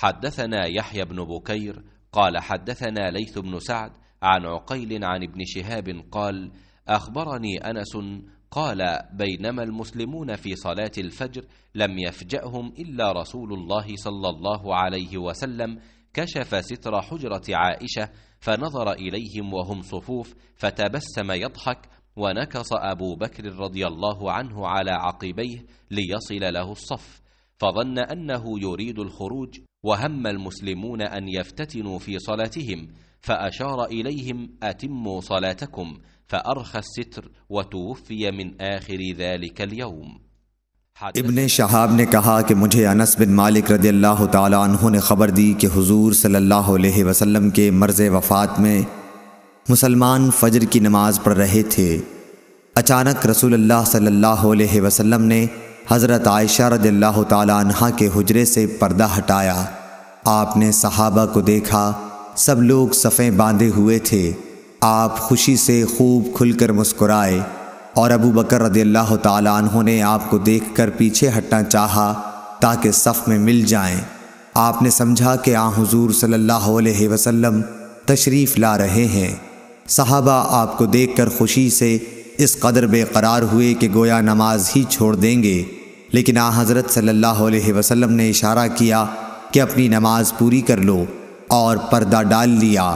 حدثنا يحيى بن بكير قال حدثنا ليث بن سعد عن عقيل عن ابن شهاب قال أخبرني أنس قال بينما المسلمون في صلاة الفجر لم يفجأهم إلا رسول الله صلى الله عليه وسلم كشف ستر حجرة عائشة فنظر إليهم وهم صفوف فتبسم يضحك، ونكص أبو بكر رضي الله عنه على عقبيه ليصل له الصف، فظن أنه يريد الخروج، وهم المسلمون أن يفتتنوا في صلاتهم، فأشار إليهم أتموا صلاتكم، فأرخى الستر وتوفي من آخر ذلك اليوم। इब्न शहाब ने कहा कि मुझे अनस बिन मालिक रज़ी अल्लाह ताला अन्हु ने ख़बर दी कि हुजूर सल्लल्लाहु अलैहि वसल्लम के मर्ज़ वफ़ात में मुसलमान फ़जर की नमाज़ पढ़ रहे थे। अचानक रसूलुल्लाह सल्लल्लाहु अलैहि वसल्लम ने हज़रत आयशा रज़ी अल्लाह ताला अन्हा के हुजरे से पर्दा हटाया। आपने सहाबा को देखा, सब लोग सफ़ें बांधे हुए थे। आप खुशी से खूब खुलकर मुस्कुराए और अबू बकर रज़ियल्लाहु ताला अन्हु ने आपको देखकर पीछे हटना चाहा ताकि सफ़ में मिल जाएं। आपने समझा कि हुजूर सल्लल्लाहु अलैहि वसल्लम तशरीफ़ ला रहे हैं। सहाबा आपको देखकर खुशी से इस कदर बेकरार हुए कि गोया नमाज ही छोड़ देंगे, लेकिन हज़रत सल्लल्लाहु अलैहि वसल्लम ने इशारा किया कि अपनी नमाज पूरी कर लो और पर्दा डाल लिया।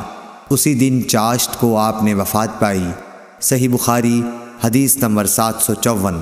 उसी दिन चाश्त को आपने वफ़ात पाई। सही बुखारी हदीस नंबर 754।